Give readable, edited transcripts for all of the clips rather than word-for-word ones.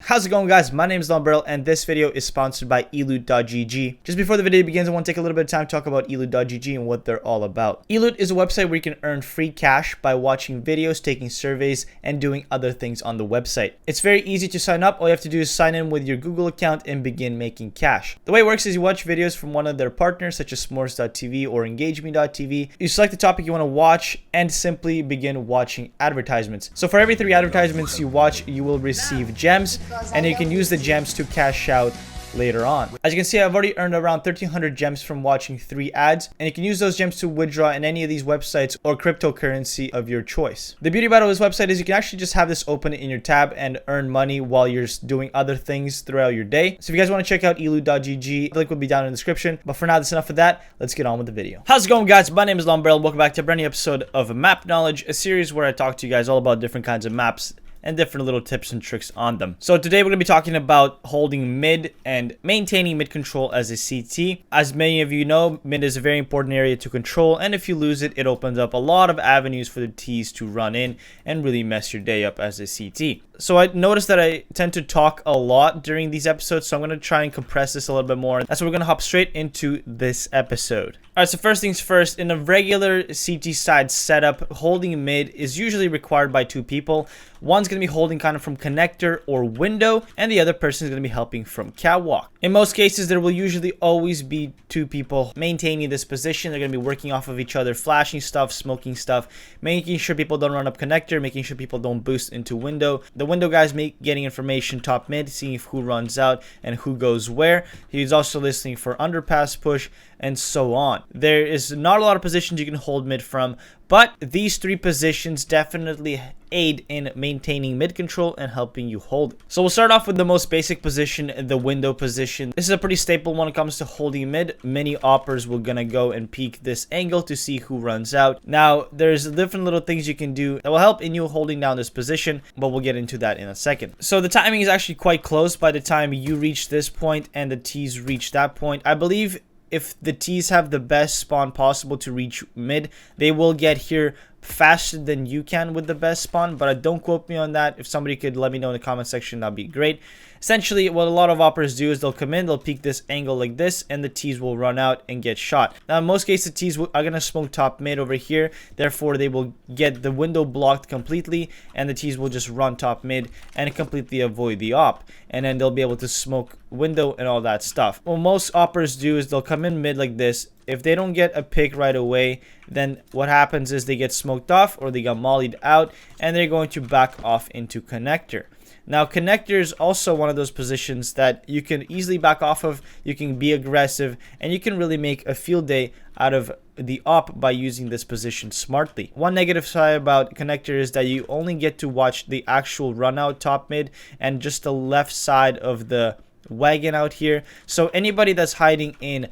How's it going, guys? My name is LongBarrel and this video is sponsored by eloot.gg. Just before the video begins, I want to take a little bit of time to talk about eloot.gg and what they're all about. Eloot is a website where you can earn free cash by watching videos, taking surveys, and doing other things on the website. It's very easy to sign up. All you have to do is sign in with your Google account and begin making cash. The way it works is you watch videos from one of their partners such as s'mores.tv or engageme.tv. You select the topic you want to watch and simply begin watching advertisements. So for every 3 advertisements you watch, you will receive gems, and you can use the gems to cash out later on. As you can see, I've already earned around 1,300 gems from watching 3 ads, and you can use those gems to withdraw in any of these websites or cryptocurrency of your choice. The beauty about this website is you can actually just have this open in your tab and earn money while you're doing other things throughout your day. So if you guys want to check out eloot.gg, the link will be down in the description. But for now, that's enough of that. Let's get on with the video. How's it going, guys? My name is LongBarrel. Welcome back to a brand new episode of Map Knowledge, a series where I talk to you guys all about different kinds of maps and different little tips and tricks on them. So today we're going to be talking about holding mid and maintaining mid control as a CT. As many of you know, mid is a very important area to control, and if you lose it, it opens up a lot of avenues for the Ts to run in and really mess your day up as a CT. So I noticed that I tend to talk a lot during these episodes, so I'm going to try and compress this a little bit more. That's why we're going to hop straight into this episode. Alright, so first things first, in a regular CT side setup, holding mid is usually required by 2 people. One's going to be holding kind of from connector or window, and the other person is going to be helping from catwalk. In most cases, there will usually always be 2 people maintaining this position. They're going to be working off of each other, flashing stuff, smoking stuff, making sure people don't run up connector, making sure people don't boost into window. The window guys getting information top mid, seeing who runs out and who goes where. He's also listening for underpass push and so on. There is not a lot of positions you can hold mid from, but these 3 positions definitely aid in maintaining mid control and helping you hold it. So we'll start off with the most basic position, the window position. This is a pretty staple when it comes to holding mid. Many oppers will gonna go and peek this angle to see who runs out. Now there's different little things you can do that will help in you holding down this position, but we'll get into that in a second. So the timing is actually quite close by the time you reach this point and the T's reach that point. I believe if the T's have the best spawn possible to reach mid, they will get here faster than you can with the best spawn, but don't quote me on that. If somebody could let me know in the comment section, that'd be great. Essentially, what a lot of operators do is they'll come in, they'll peek this angle like this, and the T's will run out and get shot. Now, in most cases, the T's are going to smoke top mid over here. Therefore, they will get the window blocked completely, and the T's will just run top mid and completely avoid the op. And then they'll be able to smoke window and all that stuff. What most operators do is they'll come in mid like this. If they don't get a pick right away, then what happens is they get smoked off or they got mollied out, and they're going to back off into connector. Now, connector is also one of those positions that you can easily back off of. You can be aggressive, and you can really make a field day out of the op by using this position smartly. One negative side about connector is that you only get to watch the actual run out top mid and just the left side of the wagon out here. So anybody that's hiding in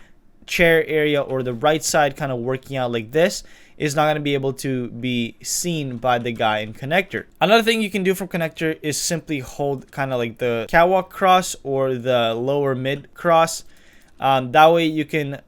chair area or the right side kind of working out like this is not going to be able to be seen by the guy in connector. Another thing you can do from connector is simply hold kind of like the catwalk cross or the lower mid cross. That way you can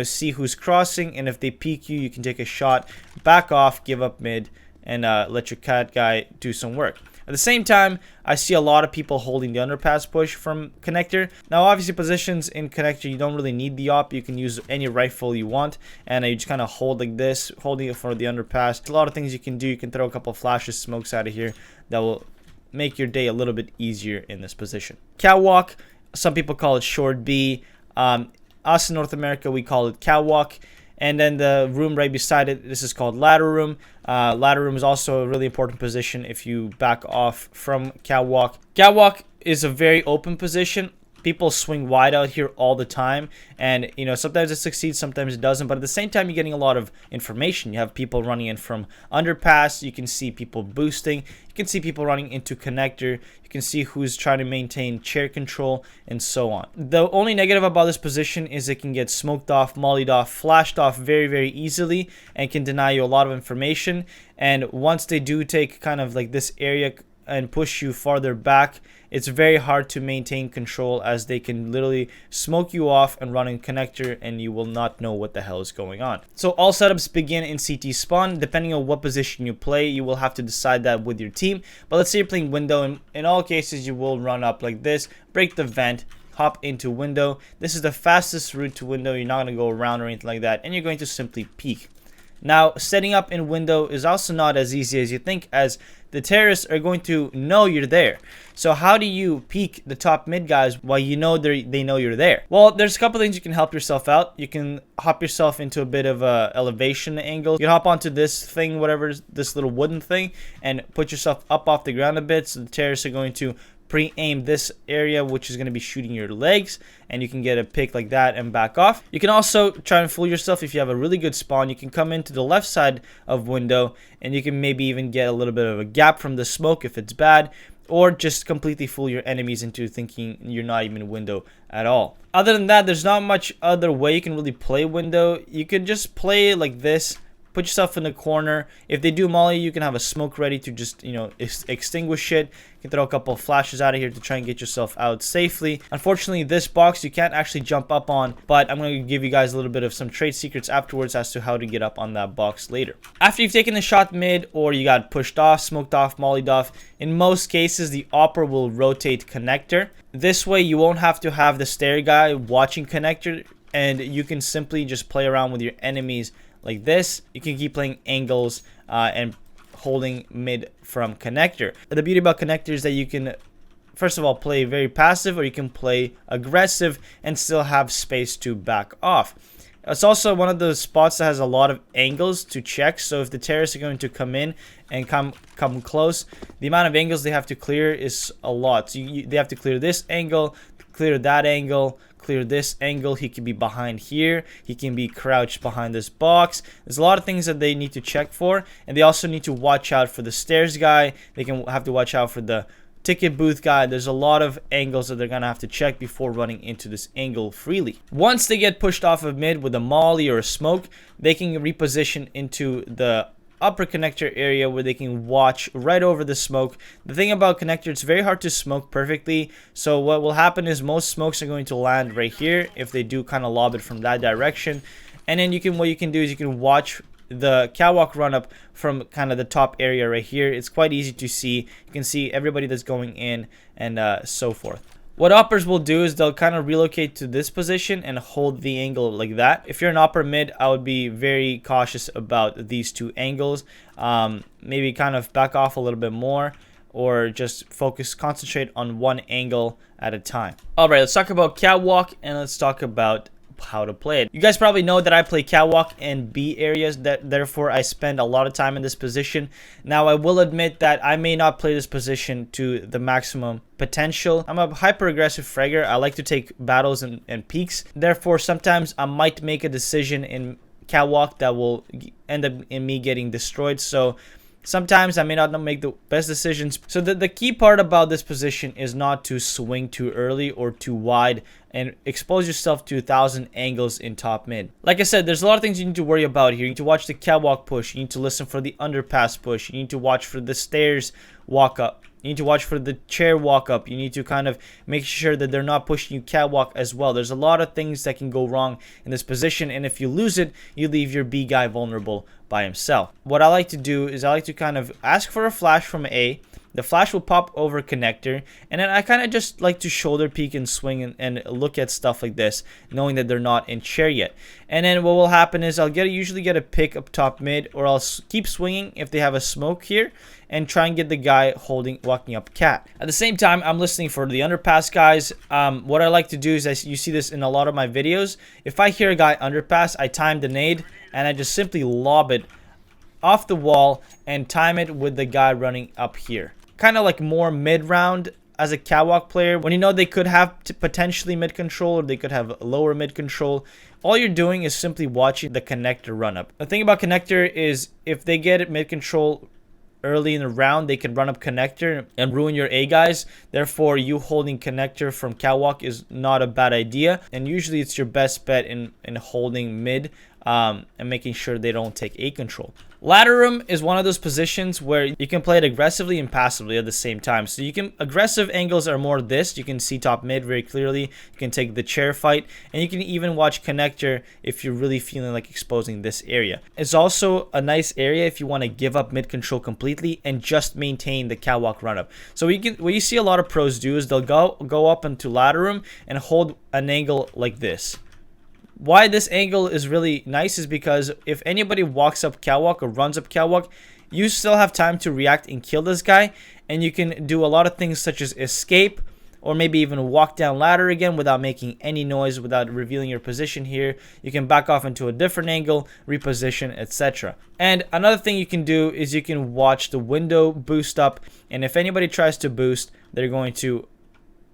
see who's crossing, and if they peek you, you can take a shot, back off, give up mid, and let your cat guy do some work. At the same time, I see a lot of people holding the underpass push from connector. Now, obviously, positions in connector, you don't really need the op. You can use any rifle you want, and you just kind of hold like this, holding it for the underpass. A lot of things you can do. You can throw a couple flashes, smokes out of here that will make your day a little bit easier in this position. Catwalk, some people call it short B. Us in North America, we call it catwalk. And then the room right beside it, this is called ladder room. Ladder room is also a really important position if you back off from catwalk. Catwalk is a very open position. People swing wide out here all the time, and sometimes it succeeds, sometimes it doesn't, but at the same time you're getting a lot of information. You have people running in from underpass, you can see people boosting, you can see people running into connector, you can see who's trying to maintain chair control, and so on. The only negative about this position is it can get smoked off, mollied off, flashed off very, very easily, and can deny you a lot of information. And once they do take kind of like this area and push you farther back, it's very hard to maintain control, as they can literally smoke you off and run in connector and you will not know what the hell is going on. So all setups begin in CT spawn. Depending on what position you play, you will have to decide that with your team. But let's say you're playing window, and in all cases you will run up like this, break the vent, hop into window. This is the fastest route to window. You're not going to go around or anything like that, and you're going to simply peek. Now, setting up in window is also not as easy as you think, as the terrorists are going to know you're there. So how do you peek the top mid guys while you know they know you're there? Well, there's a couple things you can help yourself out. You can hop yourself into a bit of a elevation angle. You can hop onto this thing, whatever, this little wooden thing, and put yourself up off the ground a bit, so the terrorists are going to pre-aim this area, which is going to be shooting your legs, and you can get a pick like that and back off. You can also try and fool yourself. If you have a really good spawn, you can come into the left side of window, and you can maybe even get a little bit of a gap from the smoke if it's bad, or just completely fool your enemies into thinking you're not even window at all. Other than that, there's not much other way you can really play window. You can just play like this. Put yourself in the corner. If they do molly, you can have a smoke ready to just, you know, extinguish it. You can throw a couple of flashes out of here to try and get yourself out safely. Unfortunately, this box you can't actually jump up on, but I'm going to give you guys a little bit of some trade secrets afterwards as to how to get up on that box later. After you've taken the shot mid, or you got pushed off, smoked off, mollied off, in most cases the opper will rotate connector. This way you won't have to have the stair guy watching connector, and you can simply just play around with your enemies like this. You can keep playing angles and holding mid from connector. The beauty about connector is that you can, first of all, play very passive, or you can play aggressive and still have space to back off. It's also one of those spots that has a lot of angles to check. So if the terrorists are going to come in and come close, the amount of angles they have to clear is a lot. So they have to clear this angle, clear that angle, clear this angle. He can be behind here, he can be crouched behind this box. There's a lot of things that they need to check for, and they also need to watch out for the stairs guy. They can have to watch out for the ticket booth guy. There's a lot of angles that they're gonna have to check before running into this angle freely. Once they get pushed off of mid with a molly or a smoke, they can reposition into the upper connector area where they can watch right over the smoke. The thing about connector, it's very hard to smoke perfectly. So what will happen is most smokes are going to land right here if they do kind of lob it from that direction. And then what you can do is you can watch the catwalk run up from kind of the top area right here. It's quite easy to see. You can see everybody that's going in and so forth. What uppers will do is they'll kind of relocate to this position and hold the angle like that. If you're an upper mid, I would be very cautious about these two angles. Maybe kind of back off a little bit more, or just concentrate on one angle at a time. All right, let's talk about catwalk, and let's talk about how to play it. You guys probably know that I play catwalk and B areas, therefore I spend a lot of time in this position. Now I will admit that I may not play this position to the maximum potential. I'm a hyper aggressive fragger. I like to take battles and peaks. Therefore sometimes I might make a decision in catwalk that will end up in me getting destroyed. So sometimes I may not make the best decisions. So the key part about this position is not to swing too early or too wide and expose yourself to 1,000 angles in top mid. Like I said, there's a lot of things you need to worry about here. You need to watch the catwalk push. You need to listen for the underpass push. You need to watch for the stairs walk up. You need to watch for the chair walk up. You need to kind of make sure that they're not pushing you catwalk as well. There's a lot of things that can go wrong in this position, and if you lose it, you leave your B guy vulnerable by himself. What I like to do is I like to kind of ask for a flash from A. The flash will pop over connector, and then I kind of just like to shoulder peek and swing and look at stuff like this, knowing that they're not in chair yet. And then what will happen is I'll usually get a pick up top mid, or I'll keep swinging if they have a smoke here, and try and get the guy walking up cat. At the same time, I'm listening for the underpass guys. What I like to do is, you see this in a lot of my videos, if I hear a guy underpass, I time the nade and I just simply lob it off the wall and time it with the guy running up here. Kind of like more mid-round as a catwalk player. When you know they could have potentially mid-control, or they could have lower mid-control, all you're doing is simply watching the connector run up. The thing about connector is if they get it mid-control early in the round, they can run up connector and ruin your A guys. Therefore, you holding connector from catwalk is not a bad idea, and usually it's your best bet in holding mid and making sure they don't take A control. Ladder room is one of those positions where you can play it aggressively and passively at the same time. So you can, aggressive angles are more this. You can see top mid very clearly. You can take the chair fight, and you can even watch connector if you're really feeling like exposing this area. It's also a nice area if you want to give up mid control completely and just maintain the catwalk run up. So what you see a lot of pros do is they'll go up into ladder room and hold an angle like this. Why this angle is really nice is because if anybody walks up catwalk or runs up catwalk, you still have time to react and kill this guy, and you can do a lot of things such as escape, or maybe even walk down ladder again without making any noise, without revealing your position here. You can back off into a different angle, reposition, etc. And another thing you can do is you can watch the window boost up, and if anybody tries to boost, they're going to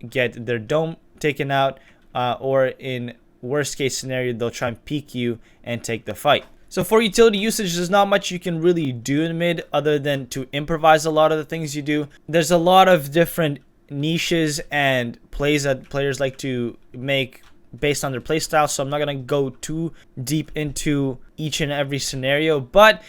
get their dome taken out, or in worst case scenario, they'll try and peek you and take the fight. So for utility usage, there's not much you can really do in mid other than to improvise a lot of the things you do. There's a lot of different niches and plays that players like to make based on their play style, so I'm not going to go too deep into each and every scenario, but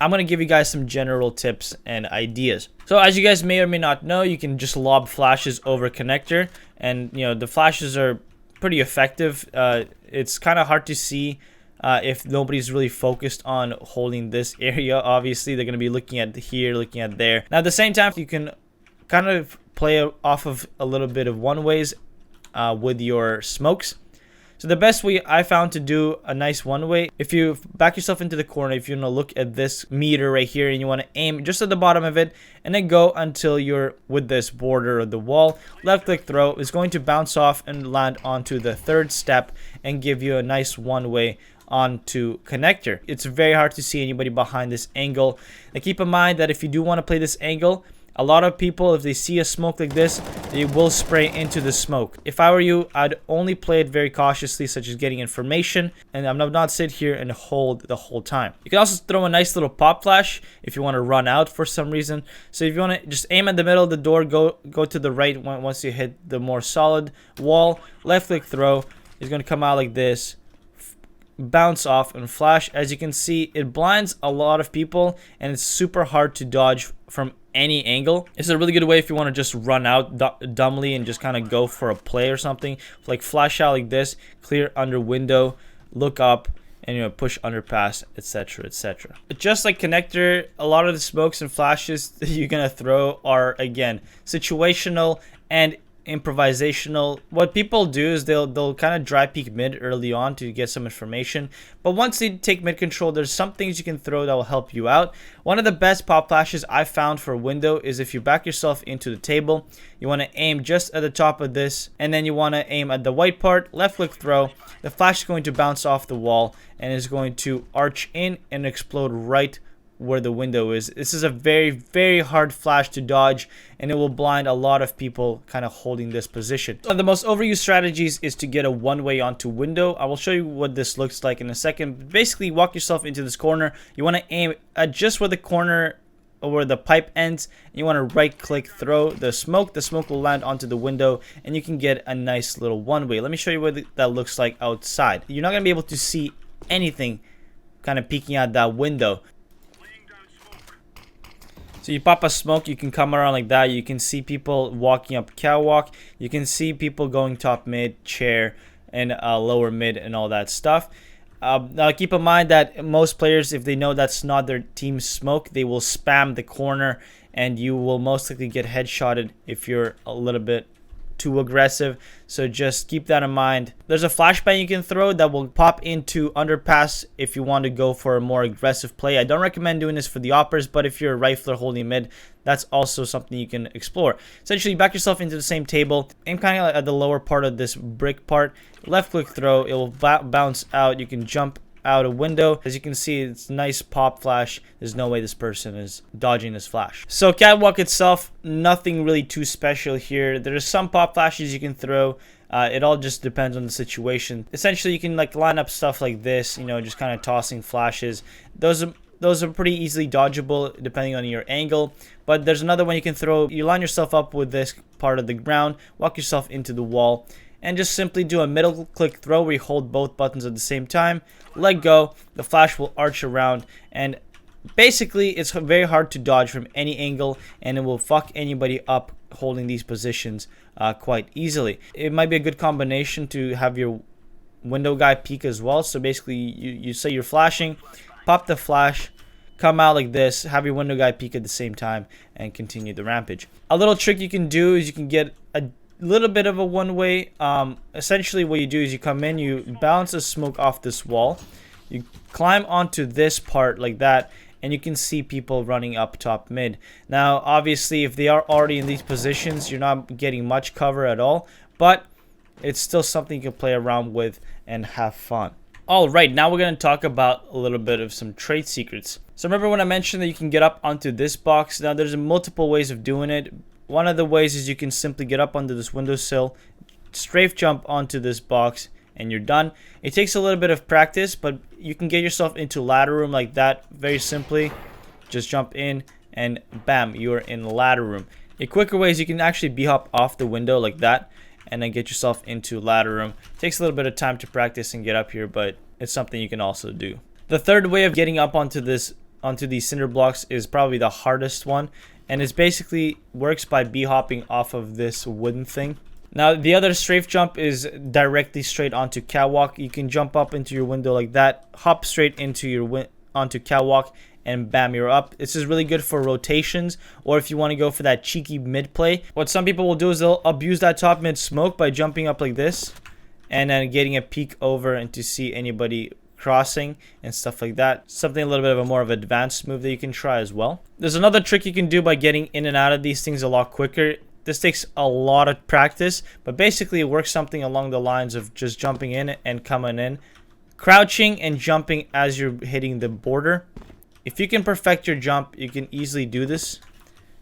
I'm going to give you guys some general tips and ideas. So as you guys may or may not know, you can just lob flashes over connector, and the flashes are pretty effective. It's kind of hard to see if nobody's really focused on holding this area. Obviously, they're going to be looking at here, looking at there. Now, at the same time, you can kind of play off of a little bit of one ways with your smokes. So the best way I found to do a nice one way, if you back yourself into the corner, if you want to look at this meter right here and you want to aim just at the bottom of it and then go until you're with this border of the wall, left click throw is going to bounce off and land onto the third step and give you a nice one way onto connector. It's very hard to see anybody behind this angle. Now keep in mind that if you do want to play this angle, a lot of people, if they see a smoke like this, they will spray into the smoke. If I were you, I'd only play it very cautiously, such as getting information, and I'm not sit here and hold the whole time. You can also throw a nice little pop flash if you want to run out for some reason. So if you want to just aim at the middle of the door, go to the right once you hit the more solid wall, left click throw is going to come out like this, bounce off and flash. As you can see, it blinds a lot of people and it's super hard to dodge from any angle. It's a really good way if you want to just run out dumbly and just kind of go for a play or something, like flash out like this, clear under window, look up, and push underpass, etc, etc. Just like connector, a lot of the smokes and flashes that you're gonna throw are, again, situational and improvisational. What people do is they'll kind of dry peek mid early on to get some information, but once they take mid control, there's some things you can throw that will help you out. One of the best pop flashes I found for window is if you back yourself into the table, you want to aim just at the top of this, and then you want to aim at the white part, left click throw. The flash is going to bounce off the wall and is going to arch in and explode right where the window is. This is a very, very hard flash to dodge, and it will blind a lot of people kind of holding this position. One of the most overused strategies is to get a one-way onto window. I will show you what this looks like in a second. Basically, walk yourself into this corner. You want to aim at just where the corner or where the pipe ends, and you want to right click throw the smoke. The smoke will land onto the window and you can get a nice little one-way. Let me show you what that looks like outside. You're not going to be able to see anything kind of peeking out that window. So you pop a smoke, you can come around like that. You can see people walking up catwalk. You can see people going top mid, chair, and lower mid and all that stuff. Now keep in mind that most players, if they know that's not their team's smoke, they will spam the corner and you will most likely get headshotted if you're a little bit too aggressive. So just keep that in mind. There's a flashbang you can throw that will pop into underpass if you want to go for a more aggressive play. I don't recommend doing this for the operas, but if you're a rifler holding mid, that's also something you can explore. Essentially, back yourself into the same table, aim kind of at the lower part of this brick part, left click throw, it will bounce out. You can jump out a window. As you can see, it's nice pop flash. There's no way this person is dodging this flash. So catwalk itself, nothing really too special here. There's some pop flashes you can throw. It all just depends on the situation. Essentially, you can like line up stuff like this, just kind of tossing flashes. Those are pretty easily dodgeable depending on your angle. But there's another one you can throw. You line yourself up with this part of the ground, walk yourself into the wall, and just simply do a middle click throw where you hold both buttons at the same time, let go, the flash will arch around, and Basically, it's very hard to dodge from any angle, and it will fuck anybody up holding these positions quite easily. It might be a good combination to have your window guy peek as well. So basically, you say you're flashing, pop the flash, come out like this, have your window guy peek at the same time, and continue the rampage. A little trick you can do is you can get a little bit of a one-way. Essentially, what you do is you come in, you bounce the smoke off this wall, you climb onto this part like that, and you can see people running up top mid. Now, obviously, if they are already in these positions, you're not getting much cover at all, but it's still something you can play around with and have fun. Alright, now we're going to talk about a little bit of some trade secrets. So remember when I mentioned that you can get up onto this box? Now, there's multiple ways of doing it. One of the ways is you can simply get up onto this windowsill, strafe jump onto this box, and you're done. It takes a little bit of practice, but you can get yourself into ladder room like that very simply. Just jump in and bam, you're in ladder room. A quicker way is you can actually b-hop off the window like that and then get yourself into ladder room. It takes a little bit of time to practice and get up here, but it's something you can also do. The third way of getting up onto these cinder blocks is probably the hardest one, and it basically works by b-hopping off of this wooden thing. Now, the other strafe jump is directly straight onto catwalk. You can jump up into your window like that, hop straight into your onto catwalk, and bam, you're up. This is really good for rotations, or if you want to go for that cheeky mid play. What some people will do is they'll abuse that top mid smoke by jumping up like this, and then getting a peek over and to see anybody crossing and stuff like that. Something a little bit of a more of an advanced move that you can try as well. There's another trick you can do by getting in and out of these things a lot quicker. This takes a lot of practice, but basically it works something along the lines of just jumping in and coming in, crouching and jumping as you're hitting the border. If you can perfect your jump, you can easily do this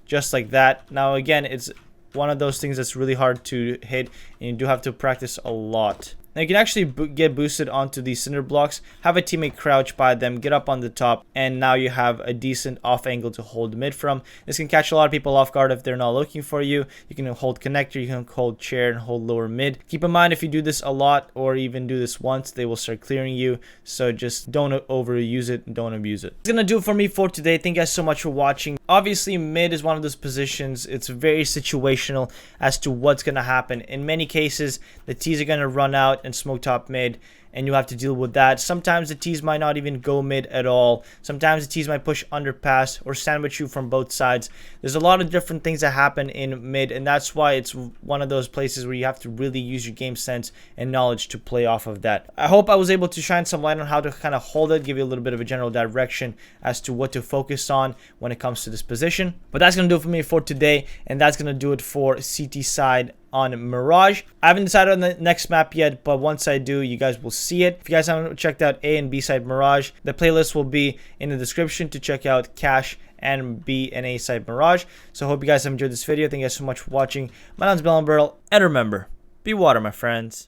just like that. Now again, it's one of those things that's really hard to hit, and you do have to practice a lot. Now you can actually get boosted onto these cinder blocks, have a teammate crouch by them, get up on the top, and now you have a decent off angle to hold mid from. This can catch a lot of people off guard if they're not looking for you. You can hold connector, you can hold chair, and hold lower mid. Keep in mind, if you do this a lot or even do this once, they will start clearing you. So just don't overuse it and don't abuse it. That's gonna do it for me for today. Thank you guys so much for watching. Obviously, mid is one of those positions. It's very situational as to what's gonna happen. In many cases, the T's are gonna run out and smoke top mid, and you have to deal with that. Sometimes the T's might not even go mid at all. Sometimes the T's might push underpass or sandwich you from both sides. There's a lot of different things that happen in mid, and that's why it's one of those places where you have to really use your game sense and knowledge to play off of that. I hope I was able to shine some light on how to kind of hold it, give you a little bit of a general direction as to what to focus on when it comes to this position. But that's going to do it for me for today, and that's going to do it for CT side on Mirage. I haven't decided on the next map yet, but once I do, you guys will see it. If you guys haven't checked out A and B side Mirage, the playlist will be in the description to check out Cash and B and A side Mirage. So I hope you guys have enjoyed this video. Thank you guys so much for watching. My name's LongBarrel, and remember, be water, my friends.